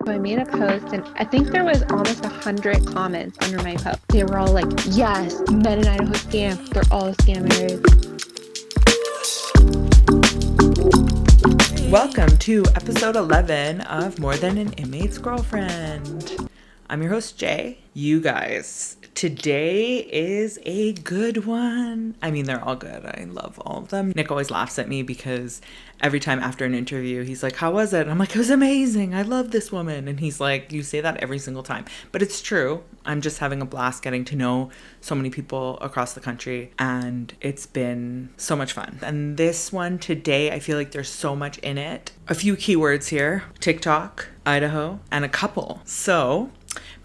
I made a post and I think there was almost 100 comments under my post. They were all like, yes, men in Idaho scam. They're all scammers. Welcome to episode 11 of More Than an Inmate's Girlfriend. I'm your host, Jay. You guys, today is a good one. I mean, they're all good. I love all of them. Nick always laughs at me because every time after an interview, he's like, how was it? And I'm like, it was amazing. I love this woman. And he's like, you say that every single time. But it's true. I'm just having a blast getting to know so many people across the country. And it's been so much fun. And this one today, I feel like there's so much in it. A few keywords here: TikTok, Idaho, and a couple. So,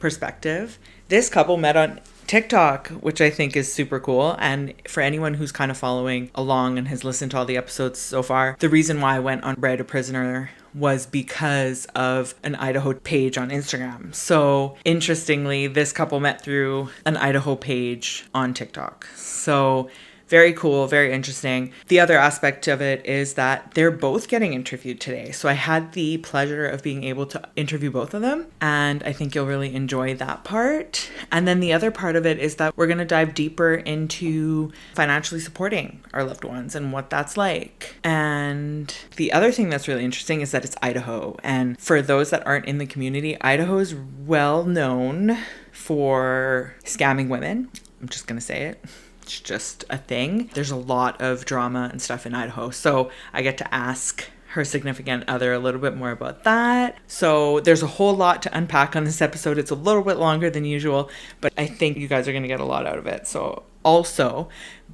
perspective. This couple met on TikTok, which I think is super cool. And for anyone who's kind of following along and has listened to all the episodes so far, the reason why I went on Bride a Prisoner was because of an Idaho page on Instagram. So interestingly, this couple met through an Idaho page on TikTok. So very cool, very interesting. The other aspect of it is that they're both getting interviewed today. So I had the pleasure of being able to interview both of them, and I think you'll really enjoy that part. And then the other part of it is that we're going to dive deeper into financially supporting our loved ones and what that's like. And the other thing that's really interesting is that it's Idaho. And for those that aren't in the community, Idaho is well known for scamming women. I'm just going to say it. It's just a thing. There's a lot of drama and stuff in Idaho. So I get to ask her significant other a little bit more about that. So there's a whole lot to unpack on this episode. It's a little bit longer than usual, but I think you guys are going to get a lot out of it. So also,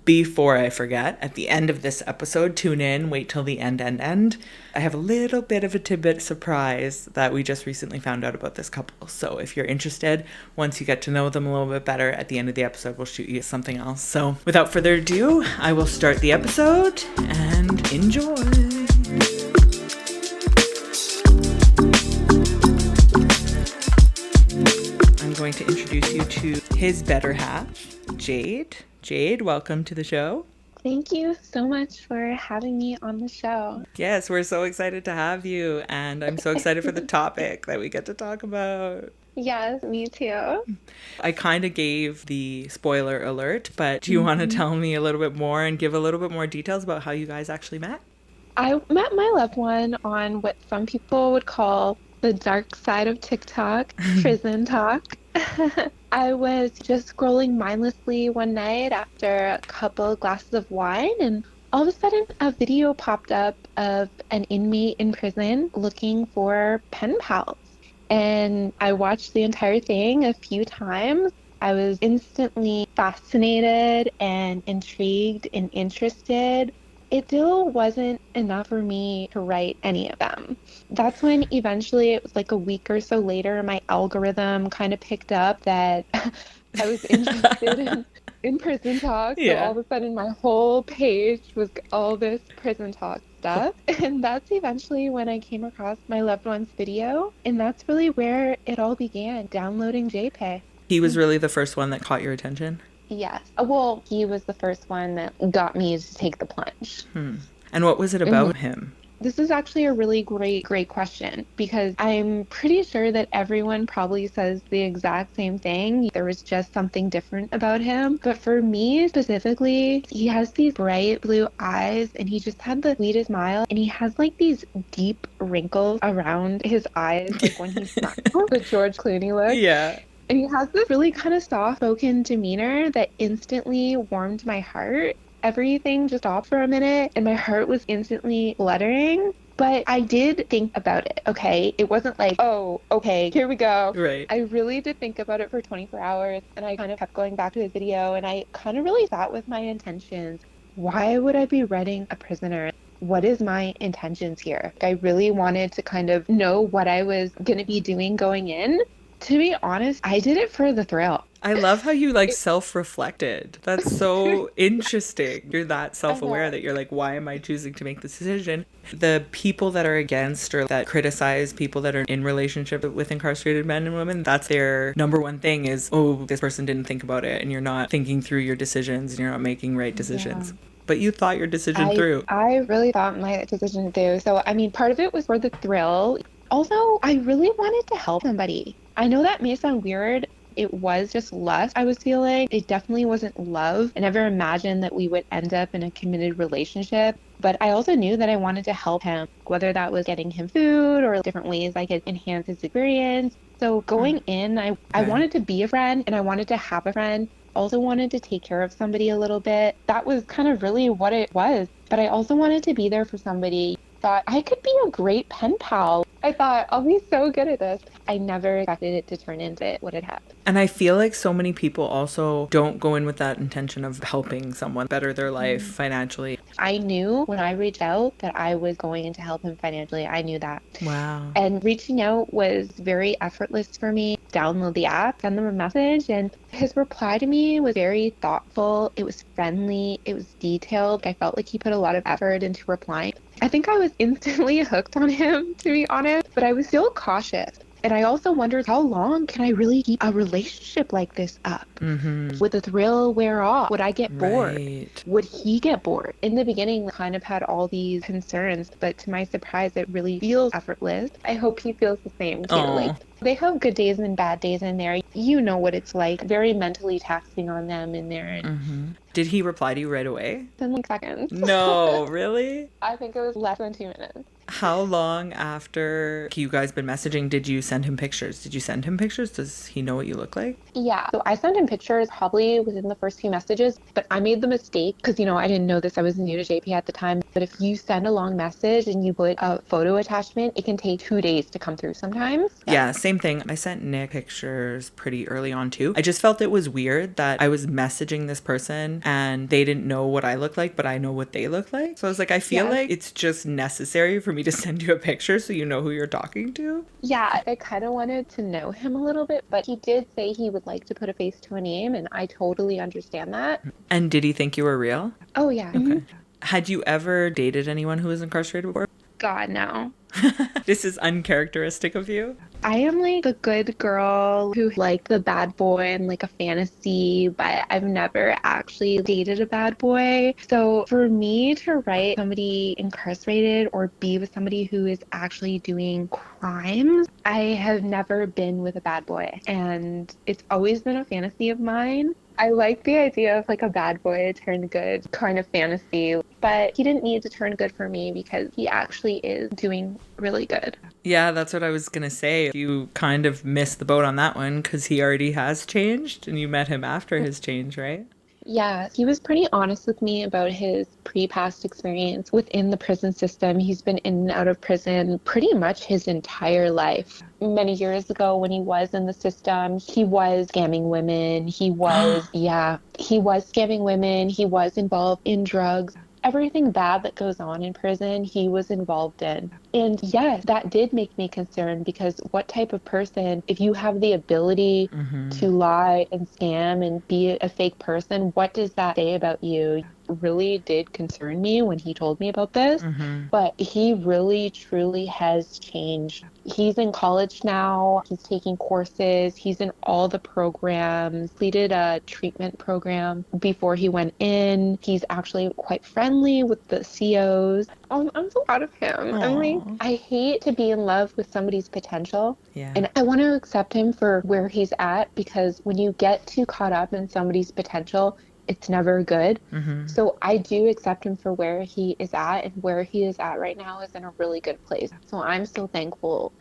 before I forget, at the end of this episode, tune in, wait till the end. I have a little bit of a tidbit surprise that we just recently found out about this couple. So if you're interested, once you get to know them a little bit better, at the end of the episode, we'll shoot you something else. So without further ado, I will start the episode and enjoy. I'm going to introduce you to his better half, Jade. Jade, welcome to the show. Thank you so much for having me on the show. Yes, we're so excited to have you, and I'm so excited for the topic that we get to talk about. Yes, me too. I kind of gave the spoiler alert, but do you want to tell me a little bit more and give a little bit more details about how you guys actually met? I met my loved one on what some people would call the dark side of TikTok, prison talk. I was just scrolling mindlessly one night after a couple glasses of wine, and all of a sudden a video popped up of an inmate in prison looking for pen pals. And I watched the entire thing a few times. I was instantly fascinated and intrigued and interested. It still wasn't enough for me to write any of them. That's when eventually, it was like a week or so later, my algorithm kind of picked up that I was interested in prison talk. Yeah. So all of a sudden my whole page was all this prison talk stuff. And that's eventually when I came across my loved one's video. And that's really where it all began, downloading JPay. He was really the first one that caught your attention? Yes. Well, he was the first one that got me to take the plunge. And what was it about him? This is actually a really great question, because I'm pretty sure that everyone probably says the exact same thing. There was just something different about him. But for me specifically, he has these bright blue eyes, and he just had the sweetest smile, and he has like these deep wrinkles around his eyes, like when he smiles, the George Clooney look. Yeah. And he has this really kind of soft-spoken demeanor that instantly warmed my heart. Everything just stopped for a minute, and my heart was instantly fluttering. But I did think about it, okay? It wasn't like, oh, okay, here we go. Right. I really did think about it for 24 hours, and I kind of kept going back to the video, and I kind of really sat with my intentions. Why would I be writing a prisoner? What is my intentions here? I really wanted to kind of know what I was going to be doing going in. To be honest, I did it for the thrill. I love how you self-reflected. That's so interesting. You're that self-aware that you're like, why am I choosing to make this decision? The people that are against or that criticize people that are in relationship with incarcerated men and women, that's their number one thing is, oh, this person didn't think about it, and you're not thinking through your decisions and you're not making right decisions. Yeah. But you thought your decision through. I really thought my decision through. So, I mean, part of it was for the thrill. Also, I really wanted to help somebody. I know that may sound weird. It was just lust I was feeling. It definitely wasn't love. I never imagined that we would end up in a committed relationship. But I also knew that I wanted to help him, whether that was getting him food or different ways I could enhance his experience. So going in, I Okay. wanted to be a friend and I wanted to have a friend. Also wanted to take care of somebody a little bit. That was kind of really what it was. But I also wanted to be there for somebody. Thought I could be a great pen pal. I thought I'll be so good at this. I never expected it to turn into what it happened. And I feel like so many people also don't go in with that intention of helping someone better their life financially. I knew when I reached out that I was going to help him financially. I knew that. Wow. And reaching out was very effortless for me. Download the app, send them a message, and his reply to me was very thoughtful. It was friendly, it was detailed. I felt like he put a lot of effort into replying. I think I was instantly hooked on him, to be honest, but I was still cautious. And I also wondered, how long can I really keep a relationship like this up? Would the thrill wear off? Would I get bored? Right. Would he get bored? In the beginning, I kind of had all these concerns, but to my surprise, it really feels effortless. I hope he feels the same too. Oh. Like, they have good days and bad days in there. You know what it's like. Very mentally taxing on them in there. And Did he reply to you right away? then like seconds. No, really? I think it was less than 2 minutes. How long after you guys been messaging did you send him pictures? Did you send him pictures? Does he know what you look like? Yeah. So I sent him pictures probably within the first few messages, but I made the mistake because, I didn't know this. I was new to JP at the time. But if you send a long message and you put a photo attachment, it can take 2 days to come through sometimes. Yeah, same thing. I sent Nick pictures pretty early on too. I just felt it was weird that I was messaging this person and they didn't know what I look like, but I know what they look like. So I was like, I feel like it's just necessary for me to send you a picture so you know who you're talking to. Yeah, I kind of wanted to know him a little bit, but he did say he would like to put a face to a name, and I totally understand that. And did he think you were real? Oh, yeah. Okay. Had you ever dated anyone who was incarcerated before? God, no. This is uncharacteristic of you. I am like the good girl who like the bad boy and like a fantasy, but I've never actually dated a bad boy. So for me to write somebody incarcerated or be with somebody who is actually doing crimes, I have never been with a bad boy. And it's always been a fantasy of mine. I like the idea of like a bad boy turn good kind of fantasy, but he didn't need to turn good for me because he actually is doing really good. Yeah, that's what I was going to say. You kind of missed the boat on that one because he already has changed and you met him after his change, right? Yeah, he was pretty honest with me about his pre-past experience within the prison system. He's been in and out of prison pretty much his entire life. Many years ago when he was in the system, he was scamming women. He was scamming women. He was involved in drugs. Everything bad that goes on in prison, he was involved in. And yes, that did make me concerned because what type of person, if you have the ability to lie and scam and be a fake person, what does that say about you? Really did concern me when he told me about this, but he really truly has changed. He's in college now. He's taking courses. He's in all the programs. Completed a treatment program before he went in. He's actually quite friendly with the COs. I'm so proud of him. Aww. I'm like, I hate to be in love with somebody's potential. Yeah. And I want to accept him for where he's at because when you get too caught up in somebody's potential, it's never good. So I do accept him for where he is at, and where he is at right now is in a really good place. So I'm so thankful.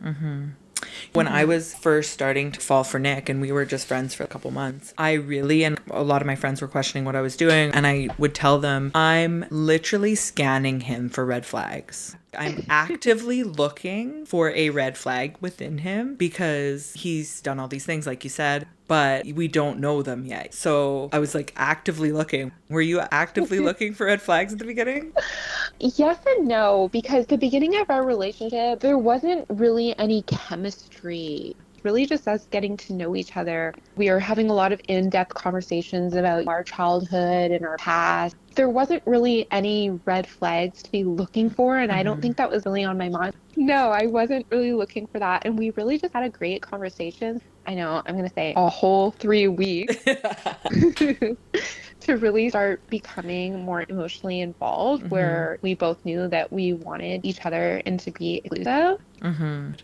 When I was first starting to fall for Nick and we were just friends for a couple months, and a lot of my friends were questioning what I was doing, and I would tell them I'm literally scanning him for red flags. I'm actively looking for a red flag within him because he's done all these things, like you said, but we don't know them yet. So I was like actively looking. Were you actively looking for red flags at the beginning? Yes and no, because the beginning of our relationship, there wasn't really any chemistry. Really just us getting to know each other. We were having a lot of in-depth conversations about our childhood and our past. There wasn't really any red flags to be looking for, and I don't think that was really on my mind. No, I wasn't really looking for that, and we really just had a great conversation. I know, I'm going to say a whole 3 weeks. to really start becoming more emotionally involved, where we both knew that we wanted each other and to be exclusive.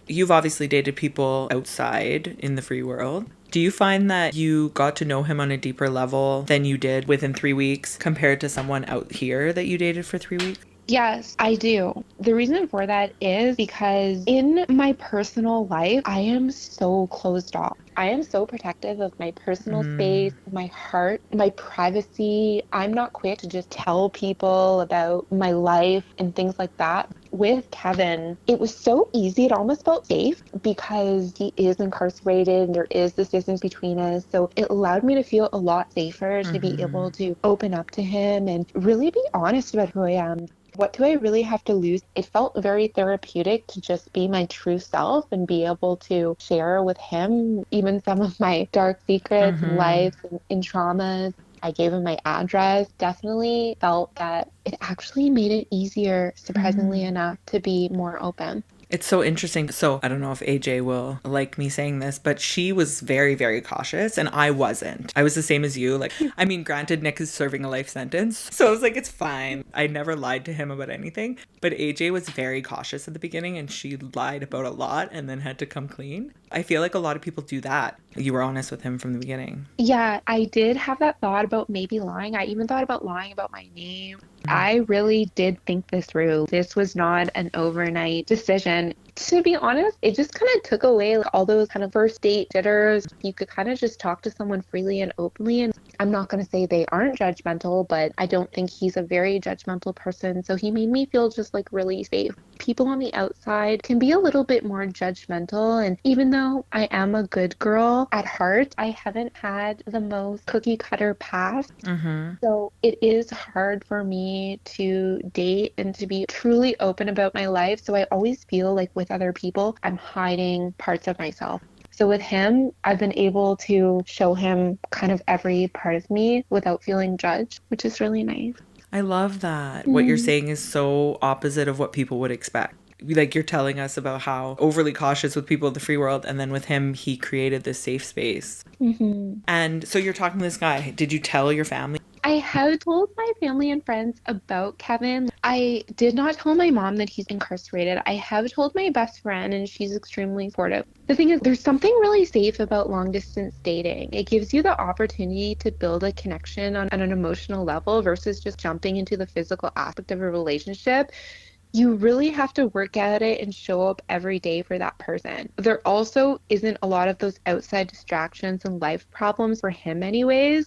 You've obviously dated people outside in the free world. Do you find that you got to know him on a deeper level than you did within 3 weeks compared to someone out here that you dated for 3 weeks? Yes, I do. The reason for that is because in my personal life, I am so closed off. I am so protective of my personal space, my heart, my privacy. I'm not quick to just tell people about my life and things like that. With Kevin, it was so easy. It almost felt safe because he is incarcerated and there is this distance between us. So it allowed me to feel a lot safer to be able to open up to him and really be honest about who I am. What do I really have to lose? It felt very therapeutic to just be my true self and be able to share with him even some of my dark secrets and lives and traumas. I gave him my address. Definitely felt that it actually made it easier, surprisingly enough, to be more open. It's so interesting. So I don't know if AJ will like me saying this, but she was very, very cautious and I wasn't. I was the same as you. Like, I mean, granted, Nick is serving a life sentence. So I was like, it's fine. I never lied to him about anything. But AJ was very cautious at the beginning and she lied about a lot and then had to come clean. I feel like a lot of people do that. You were honest with him from the beginning. Yeah, I did have that thought about maybe lying. I even thought about lying about my name. I really did think this through. This was not an overnight decision. To be honest, it just kind of took away like, all those kind of first date jitters. You could kind of just talk to someone freely and openly. And I'm not going to say they aren't judgmental, but I don't think he's a very judgmental person. So he made me feel just like really safe. People on the outside can be a little bit more judgmental. And even though I am a good girl at heart, I haven't had the most cookie cutter past. So it is hard for me to date and to be truly open about my life. So I always feel like with other people, I'm hiding parts of myself. So with him, I've been able to show him kind of every part of me without feeling judged, which is really nice. I love that. What you're saying is so opposite of what people would expect. Like you're telling us about how overly cautious with people in the free world, and then with him, he created this safe space. And so you're talking to this guy. Did you tell your family? I have told my family and friends about Kevin. I did not tell my mom that he's incarcerated. I have told my best friend, and she's extremely supportive. The thing is, there's something really safe about long distance dating. It gives you the opportunity to build a connection on an emotional level versus just jumping into the physical aspect of a relationship. You really have to work at it and show up every day for that person. There also isn't a lot of those outside distractions and life problems for him anyways.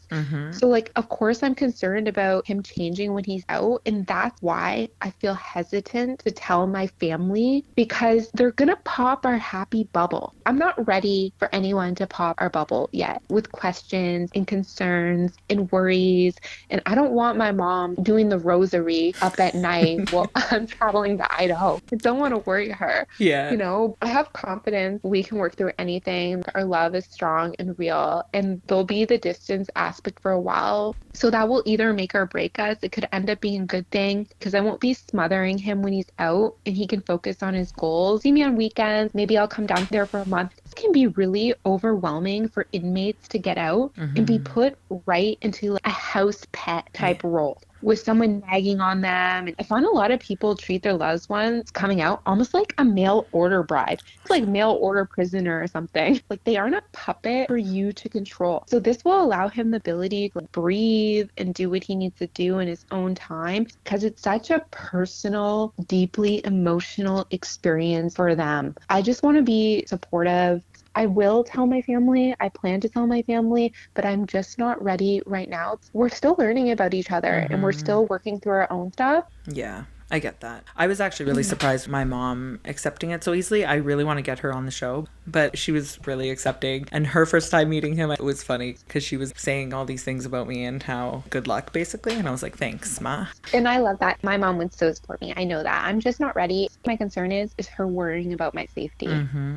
So like, of course, I'm concerned about him changing when he's out. And that's why I feel hesitant to tell my family because they're going to pop our happy bubble. I'm not ready for anyone to pop our bubble yet with questions and concerns and worries. And I don't want my mom doing the rosary up at night while I'm traveling to Idaho. I don't want to worry her. Yeah. You know, I have confidence we can work through anything. Our love is strong and real, and there'll be the distance aspect for a while. So that will either make or break us. It could end up being a good thing because I won't be smothering him when he's out and he can focus on his goals. See me on weekends. Maybe I'll come down there for a month. This can be really overwhelming for inmates to get out and be put right into like a house pet type role with someone nagging on them. And I find a lot of people treat their loved ones coming out almost like a mail order bride. It's like mail order prisoner or something. Like they aren't a puppet for you to control. So this will allow him the ability to like, breathe and do what he needs to do in his own time because it's such a personal, deeply emotional experience for them. I just want to be supportive. I will tell my family. I plan to tell my family, but I'm just not ready right now. We're still learning about each other and we're still working through our own stuff. Yeah, I get that. I was actually really surprised my mom accepting it so easily. I really want to get her on the show, but she was really accepting. And her first time meeting him, it was funny because she was saying all these things about me and how good luck, basically. And I was like, thanks, Ma. And I love that. My mom would so support me. I know that. I'm just not ready. My concern is her worrying about my safety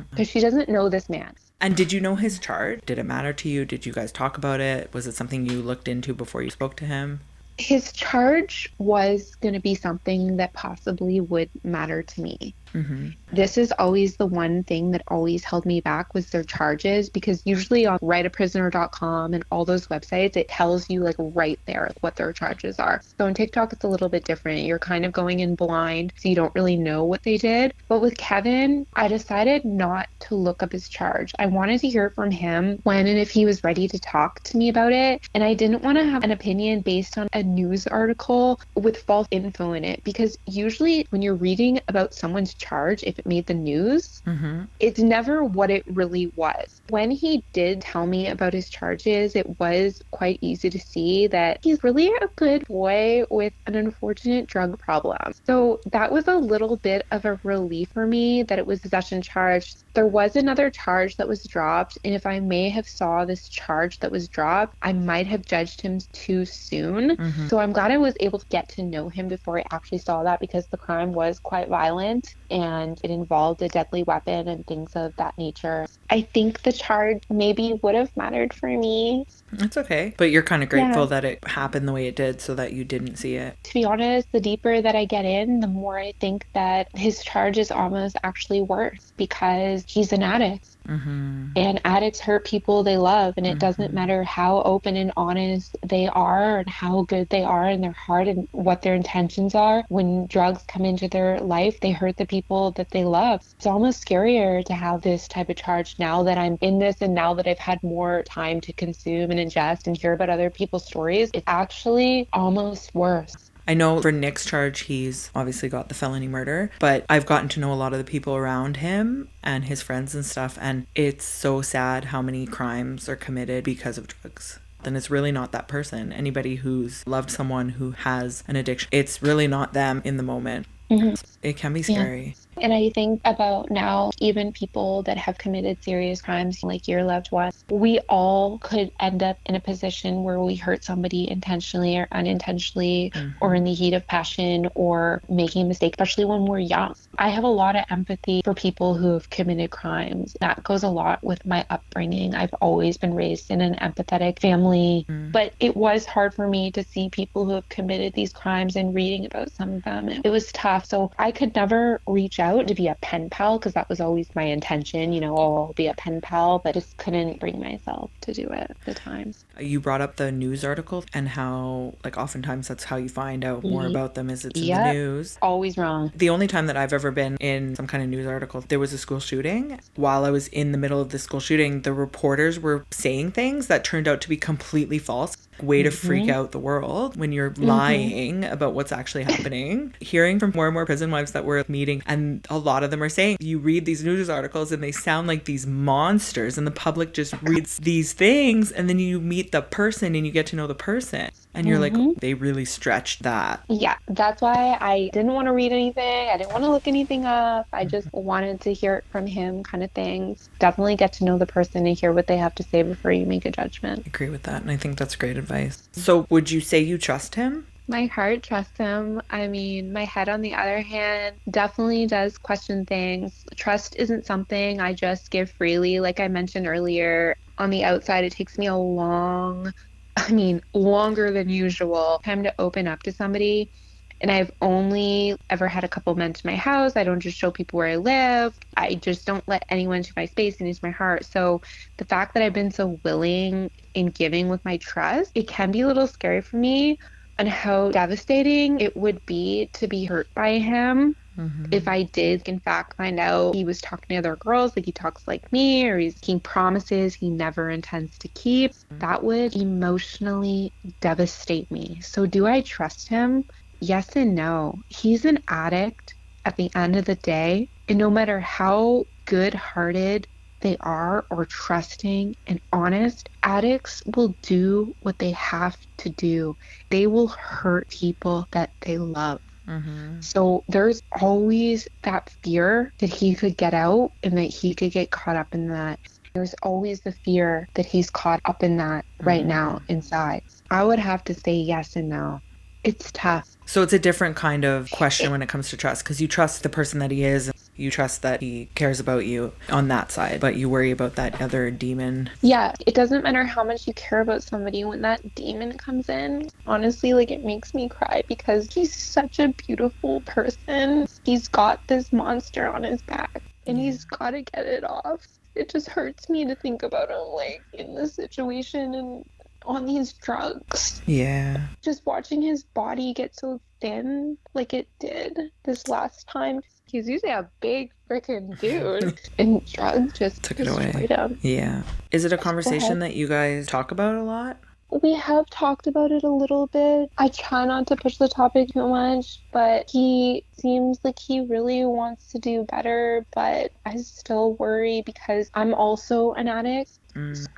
because she doesn't know this man. And did you know his charge? Did it matter to you? Did you guys talk about it? Was it something you looked into before you spoke to him? His charge was going to be something that possibly would matter to me. This is always the one thing that always held me back was their charges, because usually on writeaprisoner.com and all those websites, it tells you like right there like, what their charges are. So on TikTok, it's a little bit different. You're kind of going in blind, so you don't really know what they did. But with Kevin, I decided not to look up his charge. I wanted to hear from him when and if he was ready to talk to me about it. And I didn't want to have an opinion based on a news article with false info in it, because usually when you're reading about someone's charge, if it made the news, it's never what it really was. When he did tell me about his charges, it was quite easy to see that he's really a good boy with an unfortunate drug problem. So that was a little bit of a relief for me that it was possession charge. There was another charge that was dropped, and if I may have saw this charge that was dropped, I might have judged him too soon. So I'm glad I was able to get to know him before I actually saw that, because the crime was quite violent and it involved a deadly weapon and things of that nature. I think the charge maybe would have mattered for me. It's okay. But you're kind of grateful Yeah. that it happened the way it did so that you didn't see it. To be honest, the deeper that I get in, the more I think that his charge is almost actually worse, because he's an addict. And addicts hurt people they love, and it doesn't matter how open and honest they are and how good they are in their heart and what their intentions are. When drugs come into their life, they hurt the people that they love. It's almost scarier to have this type of charge now that I'm in this, and now that I've had more time to consume and ingest and hear about other people's stories. It's actually almost worse. I know for Nick's charge, he's obviously got the felony murder, but I've gotten to know a lot of the people around him and his friends and stuff, and it's so sad how many crimes are committed because of drugs. Then it's really not that person. Anybody who's loved someone who has an addiction, it's really not them in the moment. It can be scary. And I think about now, even people that have committed serious crimes, like your loved one, we all could end up in a position where we hurt somebody intentionally or unintentionally, or in the heat of passion, or making a mistake, especially when we're young. I have a lot of empathy for people who have committed crimes. That goes a lot with my upbringing. I've always been raised in an empathetic family, but it was hard for me to see people who have committed these crimes and reading about some of them. It was tough. So I could never reach out to be a pen pal, because that was always my intention, you know, oh, I'll be a pen pal, but just couldn't bring myself to do it at the time. You brought up the news article and how, like, oftentimes that's how you find out more about them is it's in the news. Always wrong. The only time that I've ever been in some kind of news article, there was a school shooting. While I was in the middle of the school shooting, the reporters were saying things that turned out to be completely false. Way to freak out the world when you're lying about what's actually happening. Hearing from more and more prison wives that we're meeting, and a lot of them are saying, you read these news articles and they sound like these monsters, and the public just reads these things, and then you meet the person and you get to know the person. And you're like, oh, they really stretched that. Yeah, that's why I didn't want to read anything. I didn't want to look anything up. I just wanted to hear it from him, kind of things. Definitely get to know the person and hear what they have to say before you make a judgment. I agree with that, and I think that's great advice. So would you say you trust him? My heart trusts him. I mean, my head, on the other hand, definitely does question things. Trust isn't something I just give freely. Like I mentioned earlier, on the outside, it takes me longer than usual time to open up to somebody. And I've only ever had a couple men to my house. I don't just show people where I live. I just don't let anyone to my space and use my heart. So the fact that I've been so willing in giving with my trust, it can be a little scary for me on how devastating it would be to be hurt by him. If I did, in fact, find out he was talking to other girls, like he talks like me, or he's making promises he never intends to keep, that would emotionally devastate me. So do I trust him? Yes and no. He's an addict at the end of the day, and no matter how good-hearted they are or trusting and honest, addicts will do what they have to do. They will hurt people that they love. So there's always that fear that he could get out and that he could get caught up in that. There's always the fear that he's caught up in that right now inside. I would have to say yes and no. It's tough. So it's a different kind of question when it comes to trust, because you trust the person that he is. You trust that he cares about you on that side, but you worry about that other demon. Yeah, it doesn't matter how much you care about somebody when that demon comes in. Honestly, like it makes me cry because he's such a beautiful person. He's got this monster on his back and he's got to get it off. It just hurts me to think about him like in this situation and on these drugs. Yeah. Just watching his body get so thin like it did this last time. He's usually a big freaking dude, and drugs just Took it away. destroyed him. Yeah. Is it a conversation that you guys talk about a lot? We have talked about it a little bit. I try not to push the topic too much, but he seems like he really wants to do better, but I still worry because I'm also an addict.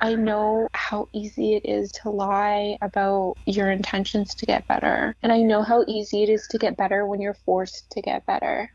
I know how easy it is to lie about your intentions to get better. And I know how easy it is to get better when you're forced to get better.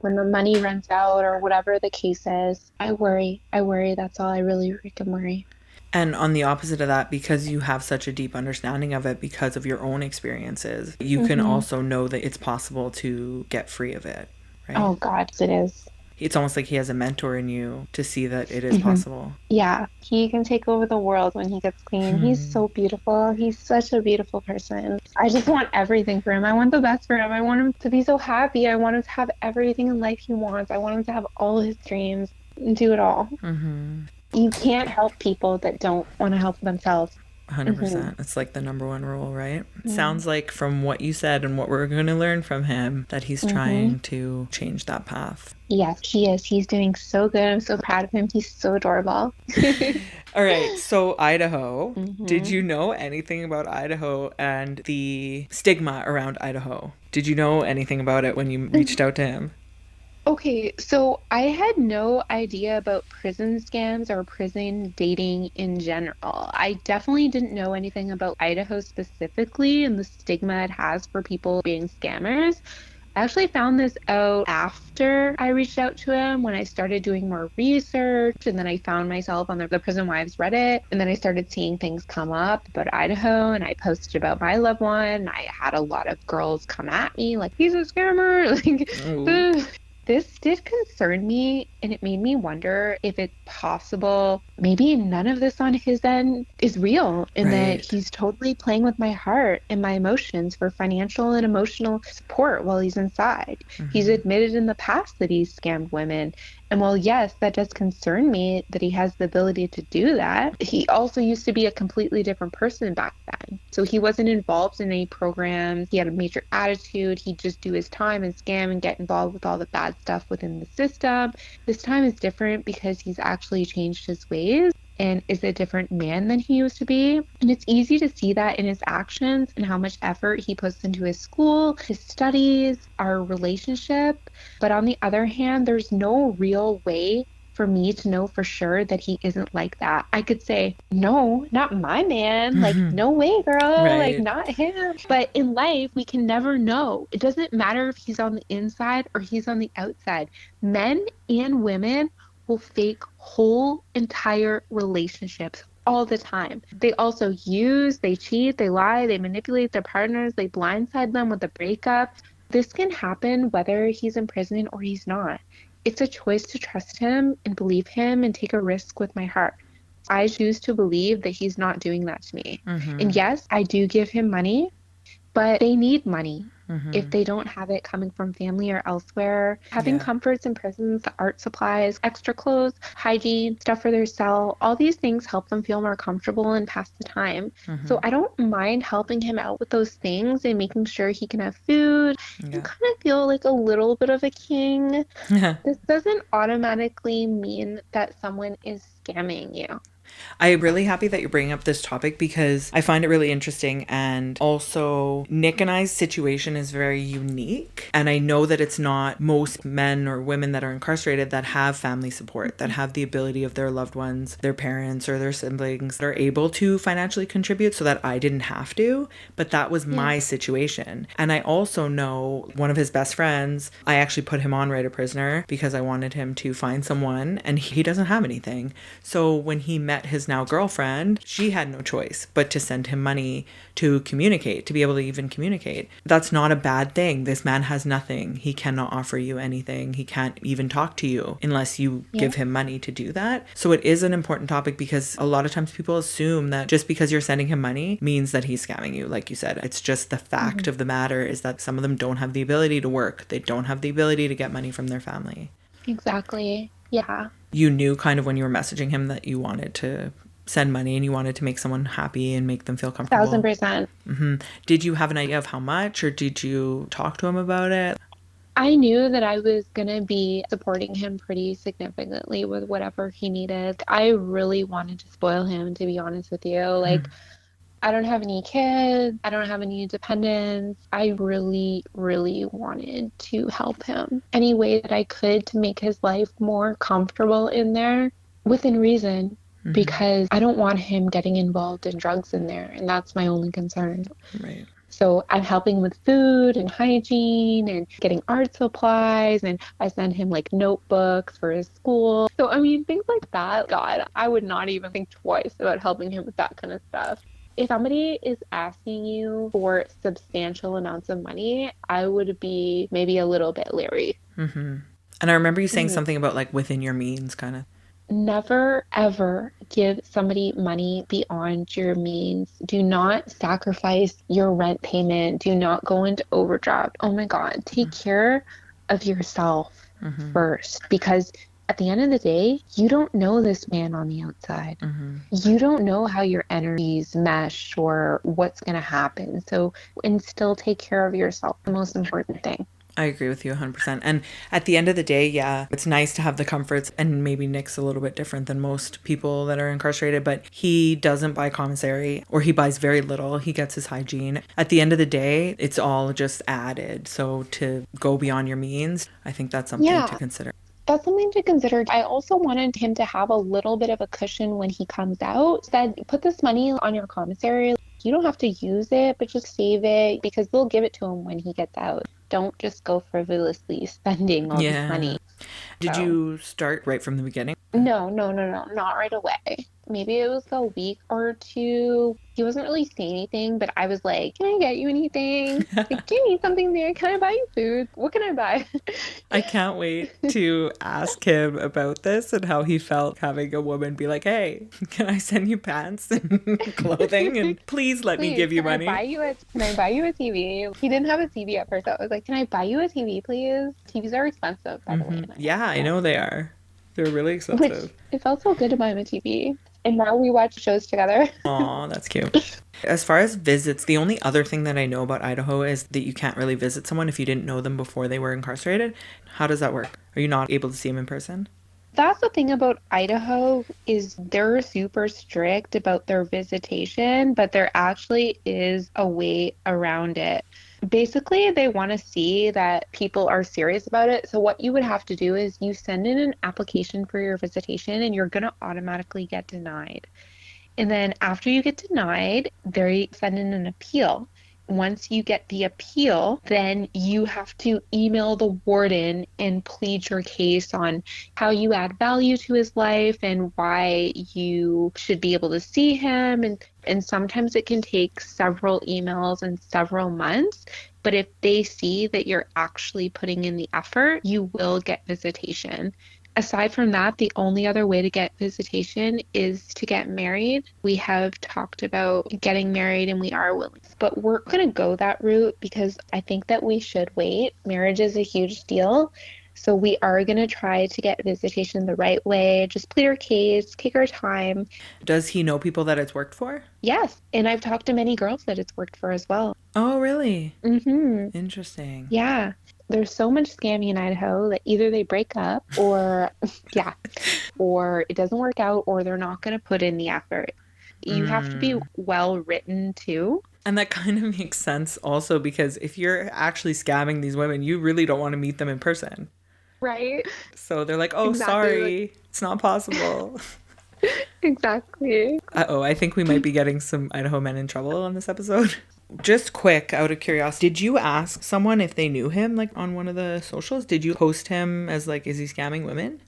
When the money runs out or whatever the case is. I worry. That's all. I really freaking worry. And on the opposite of that, because you have such a deep understanding of it because of your own experiences, you can also know that it's possible to get free of it, right? Oh, God, it is. It's almost like he has a mentor in you to see that it is possible. Yeah, he can take over the world when he gets clean. He's so beautiful. He's such a beautiful person. I just want everything for him. I want the best for him. I want him to be so happy. I want him to have everything in life he wants. I want him to have all his dreams and do it all. You can't help people that don't want to help themselves. 100%. It's like the number one rule, right? Sounds like from what you said and what we're going to learn from him that he's trying to change that path. Yes, he is. He's doing so good. I'm so proud of him. He's so adorable. All right. So Idaho, did you know anything about Idaho and the stigma around Idaho? Did you know anything about it when you reached out to him? Okay, so I had no idea about prison scams or prison dating in general. I definitely didn't know anything about Idaho specifically and the stigma it has for people being scammers. I actually found this out after I reached out to him when I started doing more research, and then I found myself on the Prison Wives Reddit, and then I started seeing things come up about Idaho, and I posted about my loved one. I had a lot of girls come at me like, he's a scammer. This did concern me, and it made me wonder if it's possible maybe none of this on his end is real, and that he's totally playing with my heart and my emotions for financial and emotional support while he's inside. He's admitted in the past that he's scammed women. And while, yes, that does concern me that he has the ability to do that, he also used to be a completely different person back then. So he wasn't involved in any programs. He had a major attitude. He'd just do his time and scam and get involved with all the bad stuff within the system. This time is different because he's actually changed his ways and is a different man than he used to be. And it's easy to see that in his actions and how much effort he puts into his school, his studies, our relationship. But on the other hand, there's no real way for me to know for sure that he isn't like that. I could say, no, not my man. Like, no way, girl. Like, not him. But in life, we can never know. It doesn't matter if he's on the inside or he's on the outside. Men and women will fake whole entire relationships all the time. They also use, they cheat, they lie, they manipulate their partners, they blindside them with a breakup. This can happen whether he's in prison or he's not. It's a choice to trust him and believe him and take a risk with my heart. I choose to believe that he's not doing that to me. And yes, I do give him money, but they need money. If they don't have it coming from family or elsewhere. Having comforts in prisons, art supplies, extra clothes, hygiene, stuff for their cell, all these things help them feel more comfortable and pass the time. So I don't mind helping him out with those things and making sure he can have food and kind of feel like a little bit of a king. This doesn't automatically mean that someone is scamming you. I'm really happy that you're bringing up this topic because I find it really interesting, and also Nick and I's situation is very unique, and I know that it's not most men or women that are incarcerated that have family support, that have the ability of their loved ones, their parents or their siblings that are able to financially contribute, so that I didn't have to, but that was my situation. And I also know one of his best friends, I actually put him on Write a Prisoner because I wanted him to find someone, and he doesn't have anything. So when he met met his now girlfriend, she had no choice but to send him money to communicate, to be able to even communicate. That's not a bad thing. This man has nothing. He cannot offer you anything. He can't even talk to you unless you give him money to do that. So it is an important topic because a lot of times people assume that just because you're sending him money means that he's scamming you. Like you said, it's just the fact of the matter is that some of them don't have the ability to work. They don't have the ability to get money from their family. Exactly. Yeah. You knew kind of when you were messaging him that you wanted to send money and you wanted to make someone happy and make them feel comfortable. 1,000%. Did you have an idea of how much, or did you talk to him about it? I knew that I was going to be supporting him pretty significantly with whatever he needed. I really wanted to spoil him, to be honest with you. Like, I don't have any kids. I don't have any dependents. I really, really wanted to help him any way that I could to make his life more comfortable in there within reason, because I don't want him getting involved in drugs in there. And that's my only concern. Right. So I'm helping with food and hygiene and getting art supplies, and I send him like notebooks for his school. So, I mean, things like that, God, I would not even think twice about helping him with that kind of stuff. If somebody is asking you for substantial amounts of money, I would be maybe a little bit leery. And I remember you saying something about like within your means kind of. Never, ever give somebody money beyond your means. Do not sacrifice your rent payment. Do not go into overdraft. Oh my God, take care of yourself first, because at the end of the day, you don't know this man on the outside. You don't know how your energies mesh or what's going to happen. So, and still take care of yourself, the most important thing. I agree with you 100%. And at the end of the day, yeah, it's nice to have the comforts. And maybe Nick's a little bit different than most people that are incarcerated, but he doesn't buy commissary, or he buys very little. He gets his hygiene. At the end of the day, it's all just added. So to go beyond your means, I think that's something to consider. That's something to consider. I also wanted him to have a little bit of a cushion when he comes out. Said, put this money on your commissary. You don't have to use it, but just save it, because they'll give it to him when he gets out. Don't just go frivolously spending all this money. Did you start right from the beginning? No, not right away. Maybe it was a week or two. He wasn't really saying anything, but I was like, can I get you anything? Like, do you need something there? Can I buy you food? What can I buy? I can't wait to ask him about this and how he felt having a woman be like, hey, can I send you pants and clothing? And please let me give you money. Can I buy you a TV? He didn't have a TV at first. So I was like, can I buy you a TV, please? TVs are expensive, by the way. Yeah, I know they are. They're really expensive. Which, it felt so good to buy him a TV. And now we watch shows together. Aw, that's cute. As far as visits, the only other thing that I know about Idaho is that you can't really visit someone if you didn't know them before they were incarcerated. How does that work? Are you not able to see them in person? That's the thing about Idaho, is they're super strict about their visitation, but there actually is a way around it. Basically, they want to see that people are serious about it. So what you would have to do is you send in an application for your visitation, and you're going to automatically get denied. And then after you get denied, they send in an appeal. Once you get the appeal, then you have to email the warden and plead your case on how you add value to his life and why you should be able to see him. And sometimes it can take several emails and several months. But if they see that you're actually putting in the effort, you will get visitation. Aside from that, the only other way to get visitation is to get married. We have talked about getting married and we are willing, but we're going to go that route because I think that we should wait. Marriage is a huge deal. So we are going to try to get visitation the right way. Just plead our case, take our time. Does he know people that it's worked for? Yes. And I've talked to many girls that it's worked for as well. Oh, really? Mm-hmm. Interesting. Yeah. There's so much scamming in Idaho that either they break up or, or it doesn't work out, or they're not going to put in the effort. You have to be well written too. And that kind of makes sense also, because if you're actually scamming these women, you really don't want to meet them in person. Right. So they're like, oh, sorry, it's not possible. Exactly. Uh-oh, I think we might be getting some Idaho men in trouble on this episode. Just quick, out of curiosity, did you ask someone if they knew him, like on one of the socials? Did you post him as like, is he scamming women?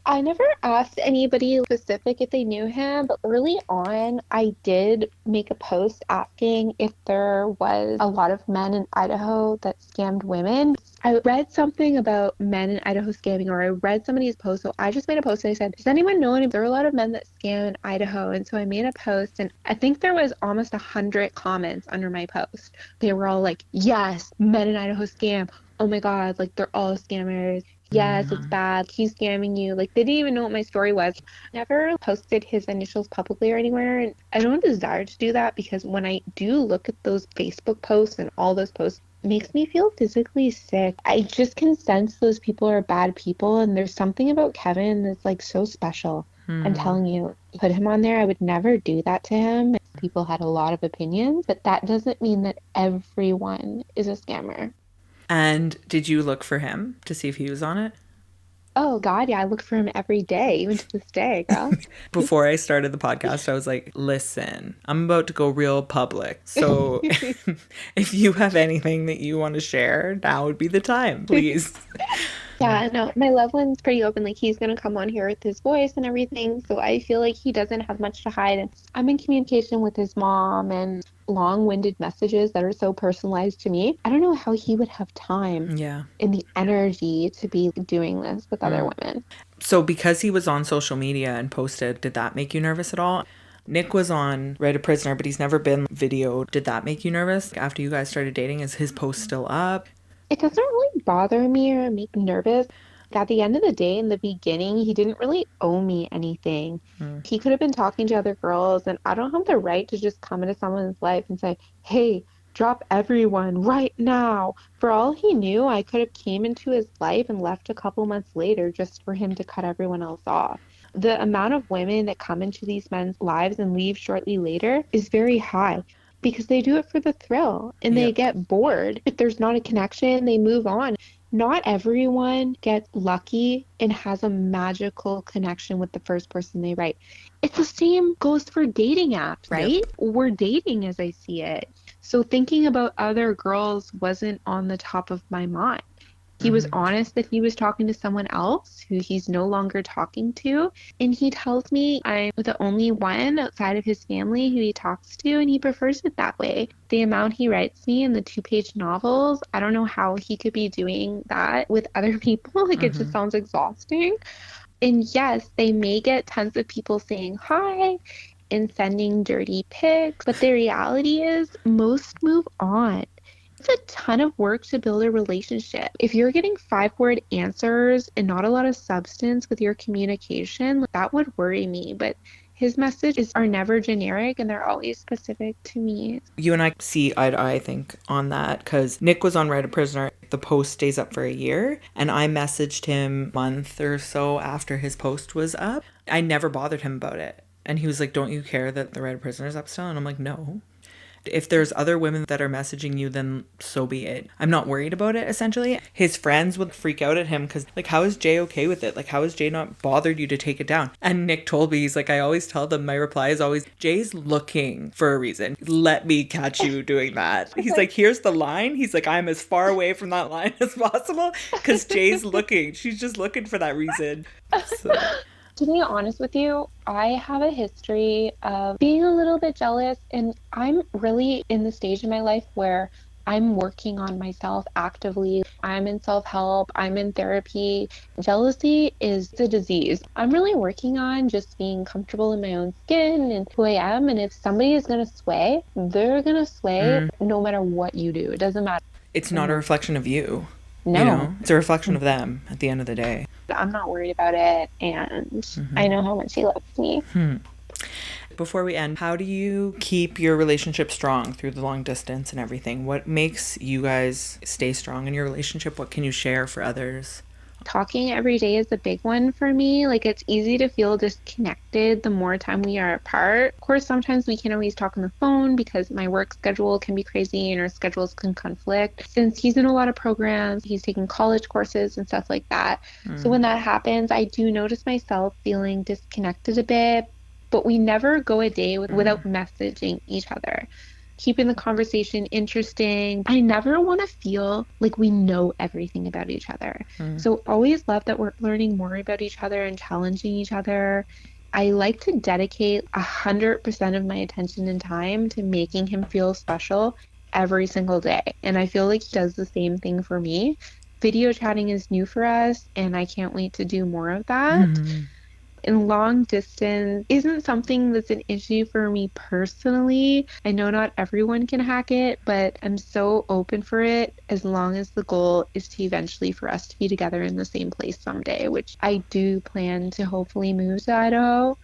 I never asked anybody specific if they knew him, but early on, I did make a post asking if there was a lot of men in Idaho that scammed women. I read something about men in Idaho scamming, or I read somebody's post, so I just made a post and I said, does anyone know any? There are a lot of men that scam in Idaho, and so I made a post, and I think there was almost 100 comments under my post. They were all like, yes, men in Idaho scam. Oh my God, like they're all scammers. Yes, it's Mm. bad. He's scamming you. Like, they didn't even know what my story was. Never posted his initials publicly or anywhere. And I don't desire to do that because when I do look at those Facebook posts and all those posts, it makes me feel physically sick. I just can sense those people are bad people. And there's something about Kevin that's like so special. I'm Hmm. telling you, put him on there. I would never do that to him. People had a lot of opinions, but that doesn't mean that everyone is a scammer. And did you look for him to see if he was on it? Oh God, yeah, I look for him every day, even to this day, girl. Before I started the podcast, I was like, listen, I'm about to go real public. So if you have anything that you want to share, now would be the time, please. Yeah, no, my loved one's pretty open. Like he's gonna come on here with his voice and everything. So I feel like he doesn't have much to hide. And I'm in communication with his mom and long-winded messages that are so personalized to me. I don't know how he would have time Yeah. and the energy to be doing this with other Mm. women. So because he was on social media and posted, did that make you nervous at all? Nick was on Right a Prisoner, but he's never been videoed. Did that make you nervous? After you guys started dating, is his post still up? It doesn't really bother me or make me nervous. At the end of the day, in the beginning, he didn't really owe me anything. Mm. He could have been talking to other girls, and I don't have the right to just come into someone's life and say, hey, drop everyone right now. For all he knew, I could have came into his life and left a couple months later just for him to cut everyone else off. The amount of women that come into these men's lives and leave shortly later is very high because they do it for the thrill and they Yep. get bored. If there's not a connection, they move on. Not everyone gets lucky and has a magical connection with the first person they write. It's the same goes for dating apps, Yep. right? We're dating as I see it. So thinking about other girls wasn't on the top of my mind. He was Hmm. honest that he was talking to someone else who he's no longer talking to. And he tells me I'm the only one outside of his family who he talks to, and he prefers it that way. The amount he writes me in the two-page novels, I don't know how he could be doing that with other people. Like, it just Hmm. sounds exhausting. And yes, they may get tons of people saying hi and sending dirty pics, but the reality is most move on. It's a ton of work to build a relationship. If you're getting five-word answers and not a lot of substance with your communication, that would worry me. But his messages are never generic and they're always specific to me. You and I see eye to eye, I think, on that because Nick was on Right a Prisoner. The post stays up for a year, and I messaged him a month or so after his post was up. I never bothered him about it. And he was like, don't you care that the Right a Prisoner is up still? And I'm like, no. If there's other women that are messaging you, then so be it. I'm not worried about it, essentially. His friends would freak out at him because, like, how is Jay okay with it? Like, how has Jay not bothered you to take it down? And Nick told me, he's like, I always tell them, my reply is always, Jay's looking for a reason. Let me catch you doing that. He's like, here's the line. He's like, I'm as far away from that line as possible because Jay's looking. She's just looking for that reason. So, To be honest with you, I have a history of being a little bit jealous, and I'm really in the stage in my life where I'm working on myself actively. I'm in self-help, I'm in therapy. Jealousy is a disease. I'm really working on just being comfortable in my own skin and who I am. And if somebody is going to sway, they're going to sway mm, no matter what you do. It doesn't matter. it's not a Mhm. reflection of you. You No, know, it's a reflection of them at the end of the day. I'm not worried about it. And I know how much he loves me. Before we end, how do you keep your relationship strong through the long distance and everything? What makes you guys stay strong in your relationship? What can you share for others? Talking every day is a big one for me. Like, it's easy to feel disconnected the more time we are apart. Of course, sometimes we can't always talk on the phone because my work schedule can be crazy and our schedules can conflict. Since he's in a lot of programs, he's taking college courses and stuff like that. So when that happens, I do notice myself feeling disconnected a bit, but we never go a day without messaging each other. keeping the conversation interesting. I never want to feel like we know everything about each other. So always love that we're learning more about each other and challenging each other. I like to dedicate 100% of my attention and time to making him feel special every single day. And I feel like he does the same thing for me. Video chatting is new for us, and I can't wait to do more of that. And long distance isn't something that's an issue for me personally. I know not everyone can hack it, but I'm so open for it as long as the goal is to eventually for us to be together in the same place someday, which I do plan to hopefully move to Idaho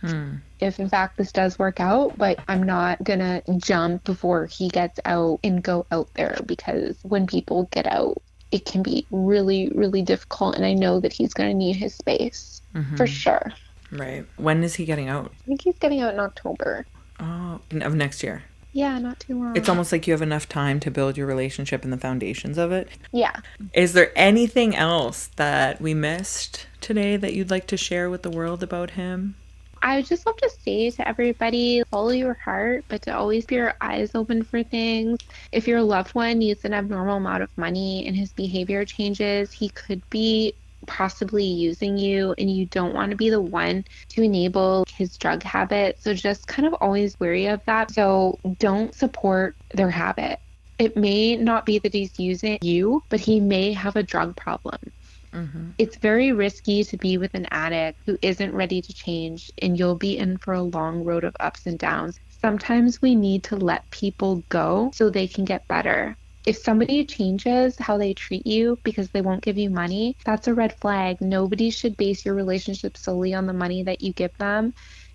if in fact this does work out, but I'm not gonna jump before he gets out and go out there because when people get out, it can be really, really difficult. And I know that he's gonna need his space for sure. Right. When is he getting out? I think he's getting out in October. Oh, of next year. Yeah, not too long. It's almost like you have enough time to build your relationship and the foundations of it. Yeah. Is there anything else that we missed today that you'd like to share with the world about him? I would just love to say to everybody, follow your heart, but to always be your eyes open for things. If your loved one needs an abnormal amount of money and his behavior changes, he could be possibly using you, and you don't want to be the one to enable his drug habit. So just kind of always wary of that. So don't support their habit. It may not be that he's using you, but he may have a drug problem. It's very risky to be with an addict who isn't ready to change, and you'll be in for a long road of ups and downs. Sometimes we need to let people go so they can get better. If somebody changes how they treat you because they won't give you money, that's a red flag. Nobody should base your relationship solely on the money that you give them.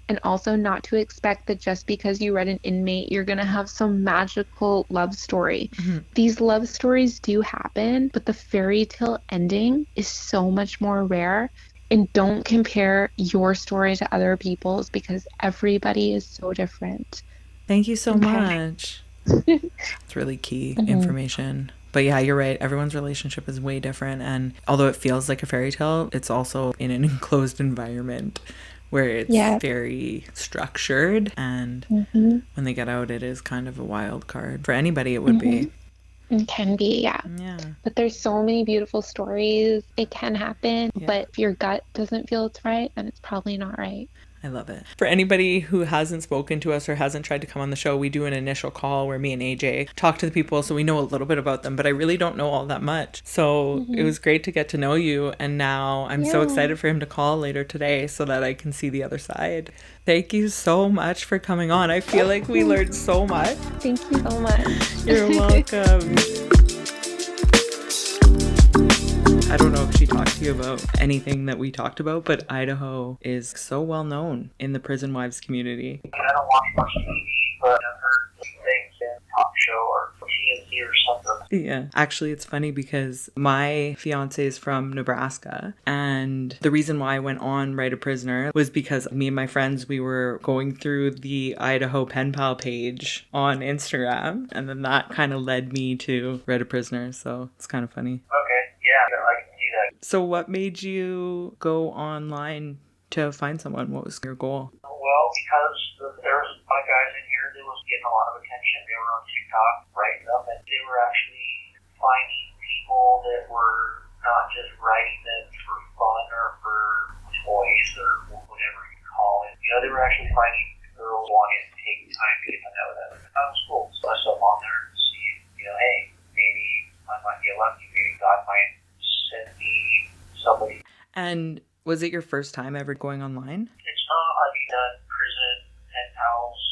And also not to expect that just because you read an inmate, you're going to have some magical love story. These love stories do happen, but the fairy tale ending is so much more rare. And don't compare your story to other people's because everybody is so different. Thank you so much. It's really key information. But yeah, you're right. Everyone's relationship is way different. And although it feels like a fairy tale, it's also in an enclosed environment where it's very structured. And when they get out, it is kind of a wild card. For anybody, it would be. It can be, yeah. But there's so many beautiful stories. It can happen. But if your gut doesn't feel it's right, then it's probably not right. I love it. For anybody who hasn't spoken to us or hasn't tried to come on the show, we do an initial call where me and AJ talk to the people so we know a little bit about them, but I really don't know all that much. So it was great to get to know you, and now I'm so excited for him to call later today so that I can see the other side. Thank you so much for coming on. I feel like we learned so much. Thank you so much. You're welcome. I don't know if she talked to you about anything that we talked about, but Idaho is so well known in the prison wives community. I don't watch much TV, but I've heard things in talk show or TNC or something. Yeah. Actually, it's funny because my fiance is from Nebraska, and the reason why I went on Write a Prisoner was because me and my friends, we were going through the Idaho Pen Pal page on Instagram, and then that kind of led me to Write a Prisoner, so it's kind of funny. Okay, yeah, I can see that. So what made you go online to find someone? What was your goal? Well, because there was a lot of guys in here that was getting a lot of attention. They were on TikTok writing them, and they were actually finding people that were not just writing them for fun or for toys or whatever you call it. You know, they were actually finding girls wanting to take time to get to know them. That was cool. So I saw them on there and see, you know, hey, maybe I might get lucky. Maybe God might send me somebody. And was it your first time ever going online? It's not. I've done prison pen pals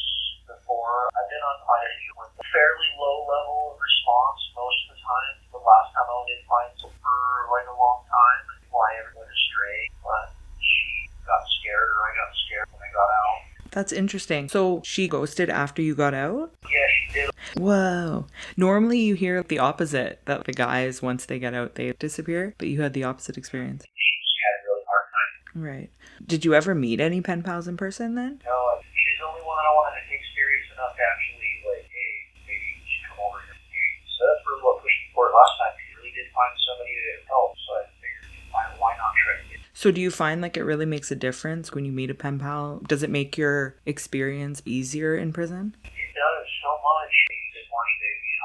before. I've been on quite a few with a fairly low level of response most of the time. The last time I did find some for like a long time. Why everyone went astray, but she got scared or I got scared when I got out. That's interesting. So she ghosted after you got out? Yeah, she did. Whoa. Normally you hear the opposite, that the guys, once they get out, they disappear, but you had the opposite experience. She had a really hard time. Right. Did you ever meet any pen pals in person then? No, she's the only one I wanted to take serious enough to actually, like, hey, maybe you should come over here. So that's really what pushed me forward last time. She really did find somebody that helped, so I figured, why not try to get it? So do you find like it really makes a difference when you meet a pen pal? Does it make your experience easier in prison? It does so much. The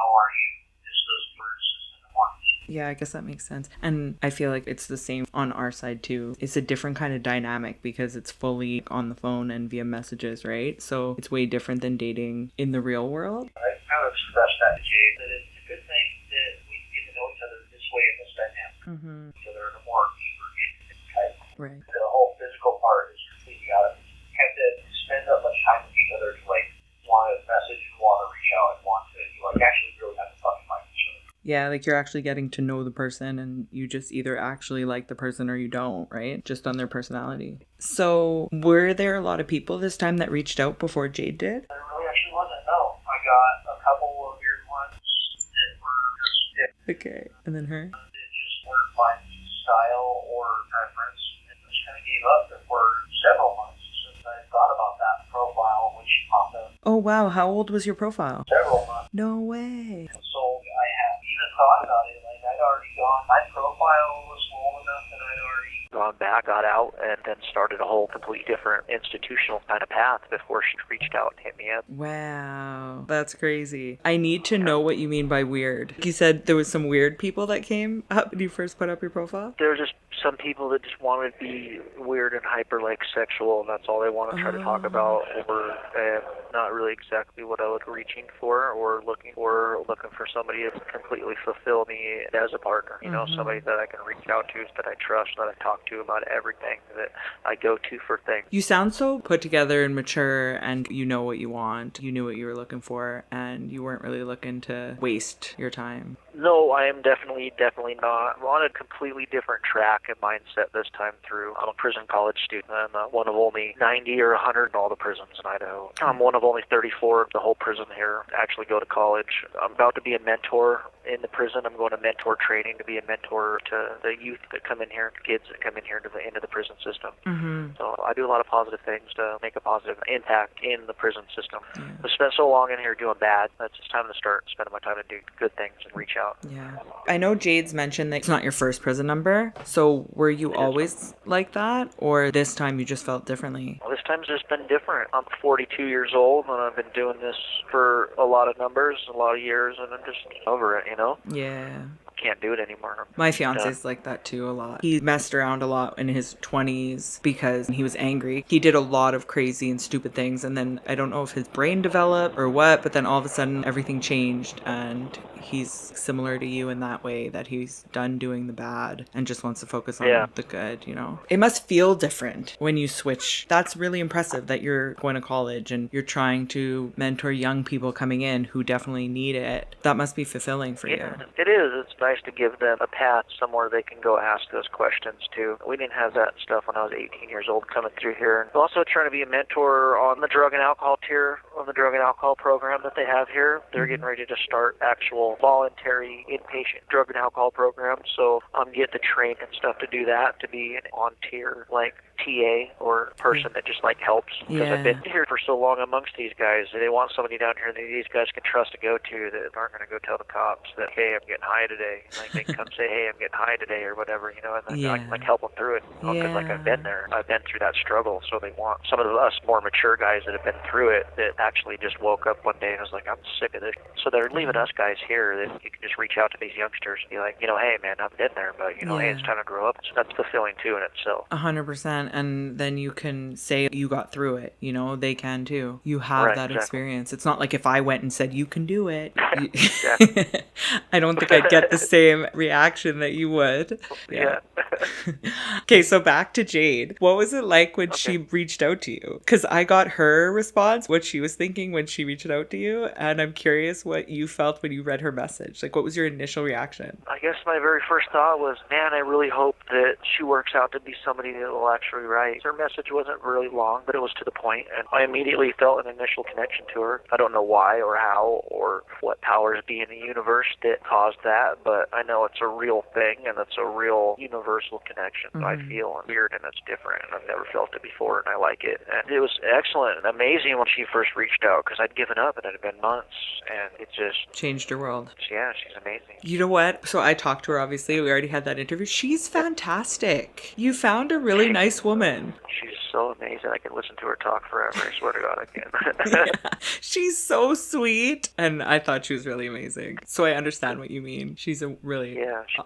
how are you? Just those words in the morning. Yeah, I guess that makes sense. And I feel like it's the same on our side too. It's a different kind of dynamic because it's fully on the phone and via messages, right? So it's way different than dating in the real world. I kind of expressed that to Jade, that it's a good thing that we get to know each other this way in this dynamic. Mm-hmm. So they're in a more deeper intimate type. Right. The whole physical part is completely out of it. You have to spend that much time with each other to like want to message and want to reach out and want to actually really have to fucking like each other. Yeah, like you're actually getting to know the person and you just either actually like the person or you don't, right? Just on their personality. So were there a lot of people this time that reached out before Jade did? There really actually wasn't, no. I got a couple of weird ones that were just Okay. And then her? that just weren't my style or preference. And I just kind of gave up for several months since I thought about that profile when she popped up. Oh, wow. How old was your profile? Several months. No way. So I haven't even thought about it. Like, I'd already gone, my profile was old enough that I'd already gone back, got out, and then started a whole completely different institutional kind of path before she reached out and hit me up. Wow. That's crazy. I need to know what you mean by weird. You said there was some weird people that came up when you first put up your profile? There were just some people that just wanted to be weird and hyper, like, sexual, and that's all they want to try to talk about, or not really exactly what I was reaching for or looking for somebody to completely fulfill me as a partner, you know, somebody that I can reach out to, that I trust, that I talk to about everything, that I go to for things. You sound so put together and mature, and you know what you want. You knew what you were looking for, and you weren't really looking to waste your time. No, I am definitely not. I'm on a completely different track and mindset this time through. I'm a prison college student. I'm one of only 90 or 100 in all the prisons in Idaho. I'm one of only 34 of the whole prison here to actually go to college. I'm about to be a mentor in the prison. I'm going to mentor training to be a mentor to the youth that come in here, kids that come in here into the prison system. Mm-hmm. So I do a lot of positive things to make a positive impact in the prison system. I spent so long in here doing bad. It's just time to start spending my time to do good things and reach out. Yeah. I know Jade's mentioned that it's not your first prison number. So were you always like that? Or this time you just felt differently? Well, this time's just been different. I'm 42 years old and I've been doing this for a lot of numbers, a lot of years, and I'm just over it, you know? Yeah. Can't do it anymore. My fiance's like that too a lot. He messed around a lot in his 20s because he was angry. He did a lot of crazy and stupid things, and then I don't know if his brain developed or what, but then all of a sudden everything changed, and he's similar to you in that way, that he's done doing the bad and just wants to focus on the good, you know? It must feel different when you switch. That's really impressive that you're going to college and you're trying to mentor young people coming in who definitely need it. That must be fulfilling for you. It is. It's nice to give them a path somewhere they can go ask those questions too. We didn't have that stuff when I was 18 years old coming through here. I'm also trying to be a mentor on the drug and alcohol tier of the drug and alcohol program that they have here. They're getting ready to start actual voluntary inpatient drug and alcohol program, so I'm getting to train and stuff to do that, to be an on tier like TA or person that just like helps, because I've been here for so long amongst these guys. They want somebody down here that these guys can trust to go to, that aren't going to go tell the cops that, hey, I'm getting high today. Like, they can come say, hey, I'm getting high today or whatever, you know, and then I can like help them through it, because like I've been there. I've been through that struggle, so they want some of us more mature guys that have been through it that actually just woke up one day and was like, I'm sick of this. So they're leaving us guys here that you can just reach out to these youngsters and be like, you know, hey, man, I've been there, but, you know, hey, it's time to grow up. So that's fulfilling too in itself. 100%. And then you can say you got through it, you know, they can too. You have that experience. It's not like if I went and said you can do it. I don't think I'd get the same reaction that you would. Okay, so back to Jade. What was it like when she reached out to you? Because I got her response, what she was thinking when she reached out to you, and I'm curious what you felt when you read her message. Like, what was your initial reaction? I guess my very first thought was, man, I really hope that she works out to be somebody that will actually write. Her message wasn't really long, but it was to the point, and I immediately felt an initial connection to her. I don't know why or how or what powers be in the universe that caused that, but I know it's a real thing, and it's a real universal connection I feel, and weird, and it's different, and I've never felt it before, and I like it. And it was excellent and amazing when she first reached out, because I'd given up, and it had been months, and it just changed her world. Yeah, she's amazing. You know what? So I talked to her, obviously. We already had that interview. She's fantastic. You found a really nice woman. She's so amazing. I can listen to her talk forever. I swear to God, I can. Yeah. She's so sweet. And I thought she was really amazing. So I understand what you mean. She's a really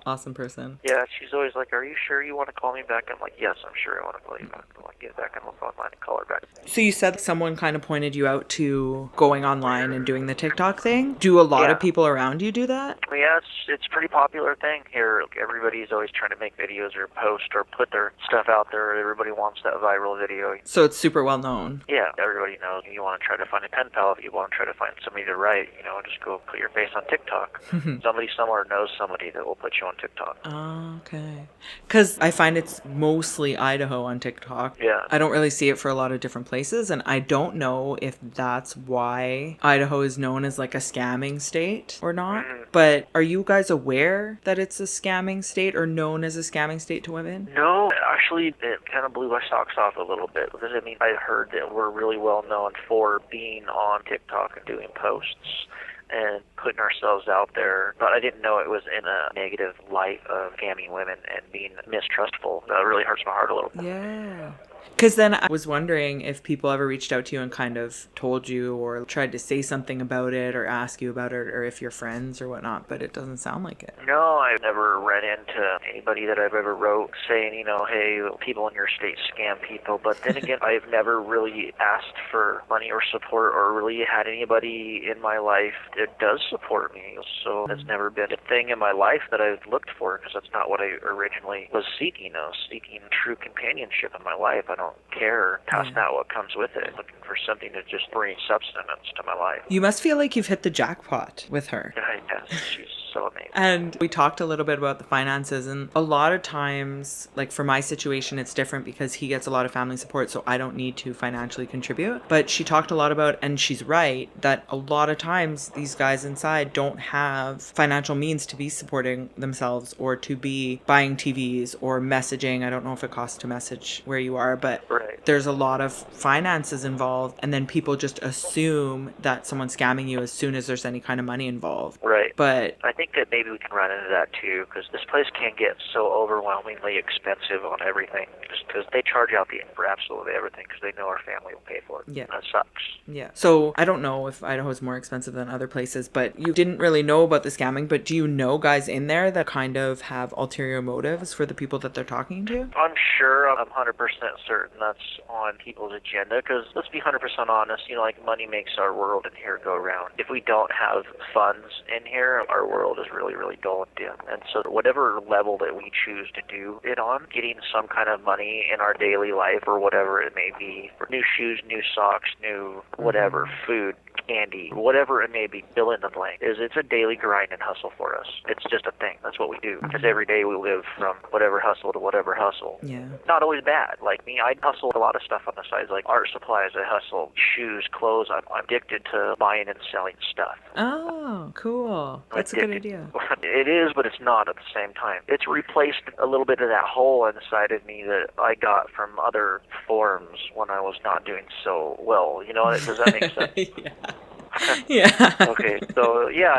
awesome person. Yeah, she's always like, are you sure you want to call me back? I'm like, yes, I'm sure I want to call you back. I'm like, get back and look online and call her back. So you said someone kind of pointed you out to going online and doing the TikTok thing. Do a lot of people around you do that? Yeah, it's a pretty popular thing here. Everybody's always trying to make videos or post or put their stuff out there. Everybody wants that viral video. So it's super well known. Yeah, everybody knows. You want to try to find a pen pal, if you want to try to find somebody to write, just go put your face on TikTok. Somebody somewhere knows somebody that will put you on TikTok. Oh, okay. Because I find it's mostly Idaho on TikTok. Yeah. I don't really see it for a lot of different places, and I don't know if that's why Idaho is known as like a scamming state or not. But are you guys aware that it's a scamming state or known as a scamming state to women? No, actually, it kind of blew my socks off a little bit because I heard that we're really well known for being on TikTok and doing posts and putting ourselves out there, but I didn't know it was in a negative light of scamming women and being mistrustful. That really hurts my heart a little bit. Yeah. Because then I was wondering if people ever reached out to you and kind of told you or tried to say something about it or ask you about it, or if you're friends or whatnot, but it doesn't sound like it. No, I've never run into anybody that I've ever wrote saying, hey, people in your state scam people. But then again, I've never really asked for money or support or really had anybody in my life that does support me. So that's never been a thing in my life that I've looked for, because that's not what I originally was seeking. I was seeking true companionship in my life. I don't care past that what comes with it. Looking for something to just bring substance to my life. You must feel like you've hit the jackpot with her. Yes, she's so amazing. And we talked a little bit about the finances, and a lot of times, like for my situation, it's different because he gets a lot of family support, so I don't need to financially contribute. But she talked a lot about, and she's right, that a lot of times these guys inside don't have financial means to be supporting themselves or to be buying TVs or messaging. I don't know if it costs to message where you are, but there's a lot of finances involved, and then people just assume that someone's scamming you as soon as there's any kind of money involved. Right. But I think that maybe we can run into that too, because this place can get so overwhelmingly expensive on everything, just because they charge out for absolutely everything because they know our family will pay for it. Yeah. That sucks. Yeah. So I don't know if Idaho is more expensive than other places, but you didn't really know about the scamming, but do you know guys in there that kind of have ulterior motives for the people that they're talking to? I'm sure. I'm 100% certain that's on people's agenda, because let's be 100% honest, money makes our world in here go round. If we don't have funds in here, our world is really, really dull and dim. And so whatever level that we choose to do it on, getting some kind of money in our daily life or whatever it may be, for new shoes, new socks, new whatever, food, candy, whatever it may be, fill in the blank, it's a daily grind and hustle for us. It's just a thing. That's what we do. Because every day we live from whatever hustle to whatever hustle. Yeah. Not always bad. Like me, I hustle a lot of stuff on the sides, like art supplies. I hustle shoes, clothes. I'm addicted to buying and selling stuff. Oh, cool. That's a good idea. It is, but it's not at the same time. It's replaced a little bit of that hole inside of me that I got from other forms when I was not doing so well. Does that make sense? Yeah. Okay, so yeah,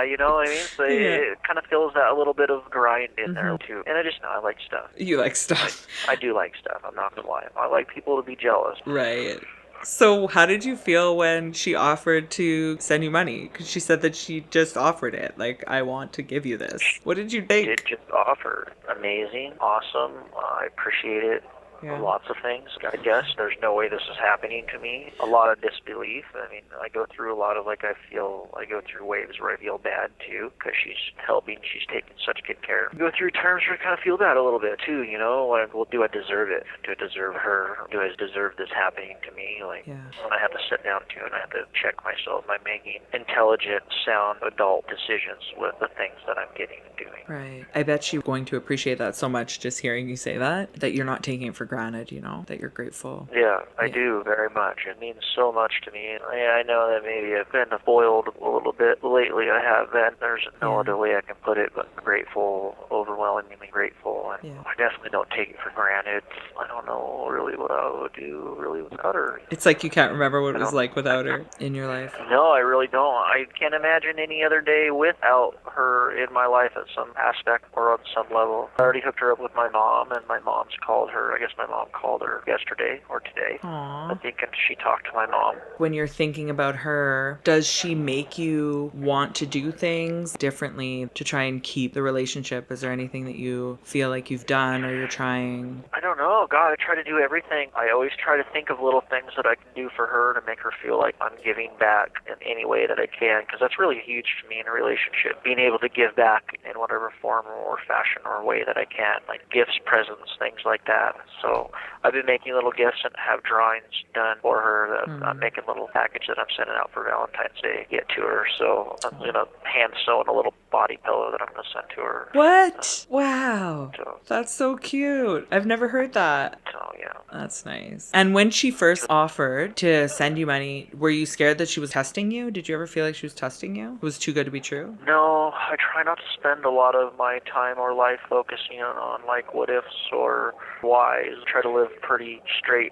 so it kind of fills that little bit of grind in there too. And I like stuff. You like stuff. I do like stuff. I'm not gonna lie. I like people to be jealous. Right. So how did you feel when she offered to send you money? Because she said that she just offered it. Like, I want to give you this. What did you think? It just offered. Amazing. Awesome. I appreciate it. Yeah. Lots of things, I guess. There's no way this is happening to me. A lot of disbelief. I go through a lot of, I go through waves where I feel bad, too, because she's helping, she's taking such good care. I go through times where I kind of feel bad a little bit, too, well, do I deserve it? Do I deserve her? Do I deserve this happening to me? When I have to sit down, too, and I have to check myself by making intelligent, sound, adult decisions with the things that I'm getting and doing. Right. I bet she's going to appreciate that so much, just hearing you say that you're not taking it for granted, that you're grateful. Yeah, I do very much. It means so much to me. I know that maybe I've been foiled a little bit lately. I have been. There's no other way I can put it but grateful, overwhelmingly grateful. And I definitely don't take it for granted. I don't know really what I would do really without her. It's like you can't remember what it was like without her in your life. No, I really don't. I can't imagine any other day without her in my life at some aspect or on some level. I already hooked her up with my mom, and my mom's called her, I guess, My mom called her yesterday or today, Aww. I think, and she talked to my mom. When you're thinking about her, does she make you want to do things differently to try and keep the relationship? Is there anything that you feel like you've done or you're trying? I don't know. God, I try to do everything. I always try to think of little things that I can do for her to make her feel like I'm giving back in any way that I can, because that's really huge to me in a relationship, being able to give back in whatever form or fashion or way that I can, like gifts, presents, things like that. So I've been making little gifts and have drawings done for her. I'm making a little package that I'm sending out for Valentine's Day to get to her. So I'm going to hand sew in a little body pillow that I'm going to send to her. What? Wow. So, That's so cute. I've never heard that. so yeah. That's nice. And when she first offered to send you money, were you scared that she was testing you? Did you ever feel like she was testing you? It was too good to be true? No, I try not to spend a lot of my time or life focusing on like what ifs or whys. I try to live pretty straight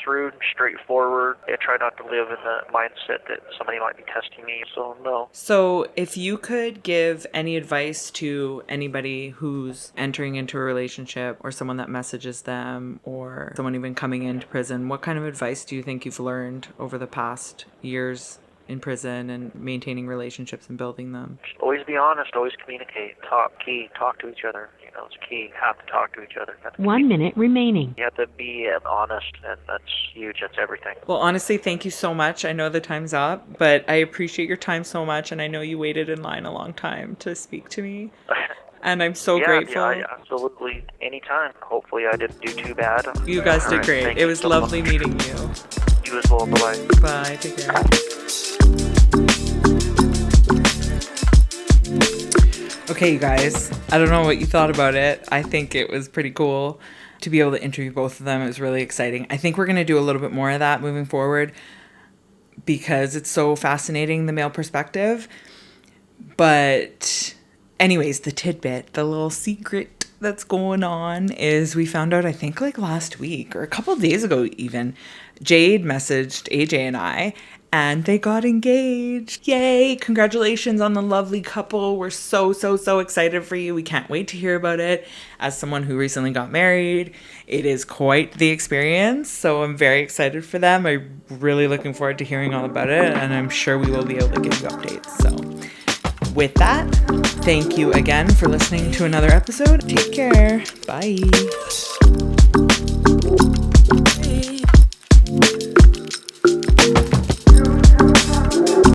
through, straightforward. I try not to live in the mindset that somebody might be testing me, so no. So if you could give any advice to anybody who's entering into a relationship or someone that messages them or someone even coming into prison, what kind of advice do you think you've learned over the past years in prison and maintaining relationships and building them? Just always be honest, always communicate, talk to each other. It's key. You have to talk to each other. 1 minute remaining. You have to be honest, and that's huge. That's everything. Well, honestly, thank you so much. I know the time's up, but I appreciate your time so much, and I know you waited in line a long time to speak to me. And I'm so grateful. Yeah, absolutely. Anytime. Hopefully I didn't do too bad. You guys did All right, great. It was so lovely much. meeting you. You as well. Bye-bye. Bye. Take care. Okay, you guys. I don't know what you thought about it. I think it was pretty cool to be able to interview both of them. It was really exciting. I think we're going to do a little bit more of that moving forward because it's so fascinating, the male perspective. But anyways, the tidbit, the little secret that's going on is we found out, I think like last week or a couple of days ago even, Jade messaged AJ and I, and they got engaged. Yay! Congratulations on the lovely couple. We're so excited for you. We can't wait to hear about it. As someone who recently got married, it is quite the experience. So I'm very excited for them. I'm really looking forward to hearing all about it, and I'm sure we will be able to give you updates. So with that, thank you again for listening to another episode. Take care. Bye.